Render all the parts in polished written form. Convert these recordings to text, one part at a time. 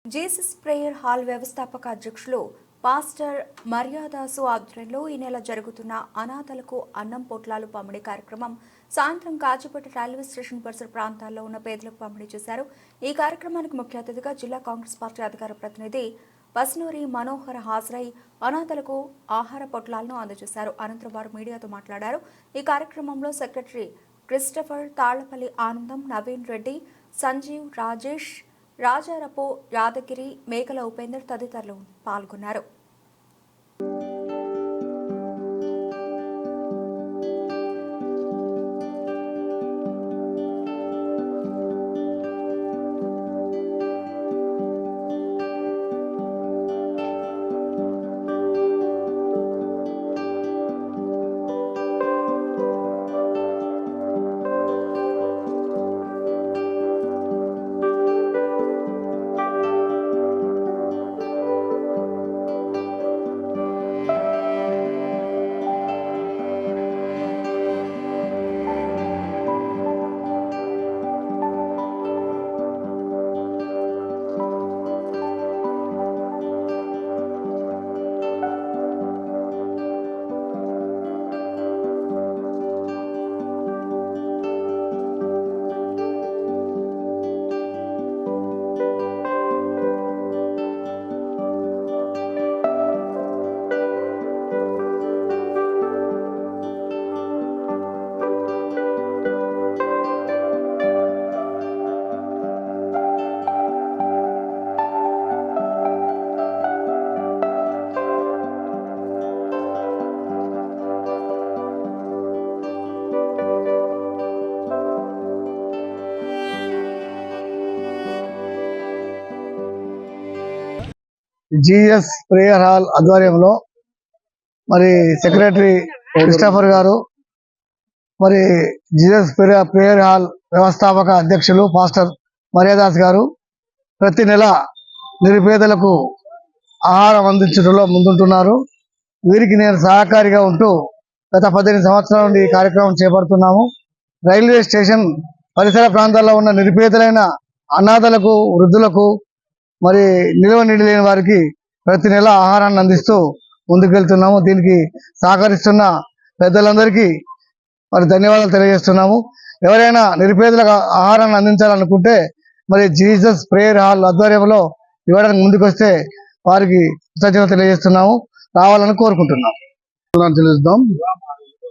Jesus prayer hall వ్యవస్థాపక అధ్యక్షులు pastor Maryadasu ఆధ్వర్యంలో ఈ నెల జరుగుతున్న అనాథలకు అన్నం పొట్లాలు పంపిణీ కార్యక్రమం సాయంత్రం కాచిపేట రైల్వే స్టేషన్ పరిసర ప్రాంతాల్లో ఉన్న పేదలకు పంపిణీ చేశారు. ఈ కార్యక్రమానికి ముఖ్య అతిథిగా జిల్లా కాంగ్రెస్ పార్టీ అధికార ప్రతినిధి పస్నూరి మనోహర్ హాజరై అనాథలకు ఆహార పొట్లాలను అందజేశారు. అనంతరం వారు మీడియాతో మాట్లాడారు. ఈ కార్యక్రమంలో సెక్రటరీ క్రిస్టఫర్, తాళ్లపల్లి ఆనందం, నవీన్ రెడ్డి, సంజీవ్, రాజేష్, రాజారపు, యాదగిరి, మేకల ఉపేందర్ తదితరులు పాల్గొన్నారు. జీఎస్ ప్రేయర్ హాల్ ఆధ్వర్యంలో మరి సెక్రటరీ క్రిస్టఫర్ గారు, మరి జీఎస్ ప్రేయర్ హాల్ వ్యవస్థాపక అధ్యక్షులు పాస్టర్ మర్యాదాస్ గారు ప్రతి నెల నిరుపేదలకు ఆహారం అందించడంలో ముందుంటున్నారు. వీరికి నేను సహకారిగా ఉంటూ గత 18 సంవత్సరాల నుండి ఈ కార్యక్రమం చేపడుతున్నాము. రైల్వే స్టేషన్ పరిసర ప్రాంతాల్లో ఉన్న నిరుపేదలైన అనాథలకు, వృద్ధులకు, మరి నిల్వ నీడి లేని వారికి ప్రతి నెల ఆహారాన్ని అందిస్తూ ముందుకెళ్తున్నాము. దీనికి సహకరిస్తున్న పెద్దలందరికీ మరి ధన్యవాదాలు తెలియజేస్తున్నాము. ఎవరైనా నిరుపేదలకు ఆహారాన్ని అందించాలనుకుంటే మరి జీసస్ ప్రేయర్ హాల్ ఆధ్వర్యంలో ఇవ్వడానికి ముందుకొస్తే వారికి కృతజ్ఞతలు తెలియజేస్తున్నాము. రావాలని కోరుకుంటున్నాం. తెలుద్దాం.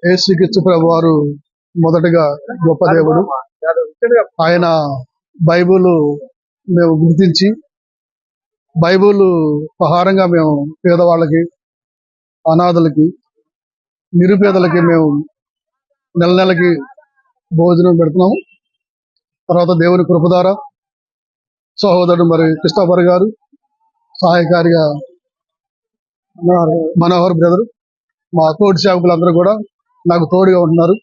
యేసుక్రీస్తు ప్రభు వారు మొదటగా గొప్ప దేవుడు. ఆయన బైబుల్ మేము గుర్తించి బైబుల్ ఆహారంగా మేము పేదవాళ్ళకి, అనాథలకి, నిరుపేదలకి మేము నెల నెలకి భోజనం పెడుతున్నాము. తర్వాత దేవుని కృప ద్వారా సహోదరుడు మరి క్రిస్టఫర్ గారు, సహాయకారిగా మనోహర్ బ్రదర్, మా తోటి సేవకులందరూ కూడా నాకు తోడుగా ఉంటున్నారు.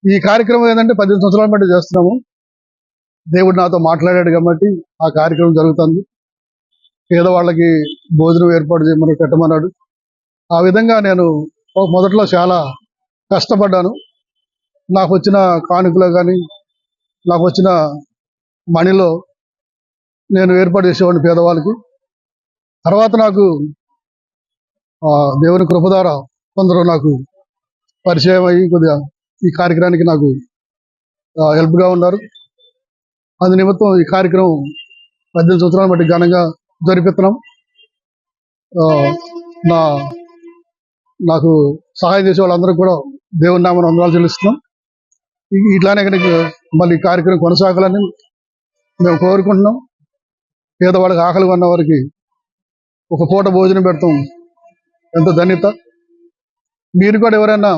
ఈ కార్యక్రమం ఏంటంటే 18 సంవత్సరాల బట్టి చేస్తున్నాము. దేవుడు నాతో మాట్లాడాడు కాబట్టి ఆ కార్యక్రమం జరుగుతుంది. పేదవాళ్ళకి భోజనం ఏర్పాటు చేయమని పెట్టమన్నాడు. ఆ విధంగా నేను మొదట్లో చాలా కష్టపడ్డాను. నాకు వచ్చిన కానుకలో కానీ, నాకు వచ్చిన మనీలో నేను ఏర్పాటు చేసేవాడిని పేదవాళ్ళకి. తర్వాత నాకు దేవుని కృప ద్వారా కొందరు నాకు పరిచయం అయ్యి కొద్దిగా ఈ కార్యక్రమానికి నాకు హెల్ప్గా ఉన్నారు. అందు నిమిత్తం ఈ కార్యక్రమం 18 సంవత్సరాల బట్టి ఘనంగా జరిపిస్తున్నాం. నాకు సహాయం చేసే వాళ్ళందరూ కూడా దేవుని నామమున వందనాలు చెల్లిస్తున్నాం. ఇట్లానే మళ్ళీ కార్యక్రమం కొనసాగాలని మేము కోరుకుంటున్నాం. పేదవాళ్ళకి, ఆకలిగా ఉన్న వారికి ఒక పూట భోజనం పెడతాం ఎంత ధన్యత. మీరు కూడా ఎవరైనా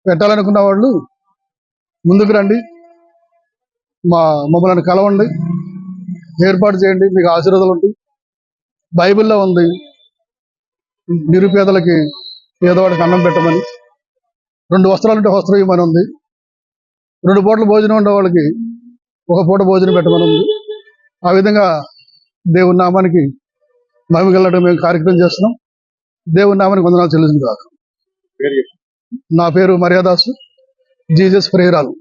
పెట్టాలనుకున్న వాళ్ళు ముందుకు రండి, మమ్మల్ని కలవండి, ఏర్పాటు చేయండి, మీకు ఆశీర్వాదాలు ఉంటాయి. బైబిల్లో ఉంది నిరుపేదలకి, పేదవాడికి అన్నం పెట్టమని. 2 వస్త్రాలు ఉంటే వస్త్రం ఇవ్వమని ఉంది. 2 పూటల భోజనం ఉండే వాళ్ళకి ఒక పూట భోజనం పెట్టమని ఉంది. ఆ విధంగా దేవుని నామానికి మహిమ కలగడం మేము కార్యక్రమం చేస్తున్నాం. దేవుని నామానికి వందనాలు చెల్లించుగాక. నా పేరు మర్యాదాసు, జీసస్ ప్రేయర్ హాల్.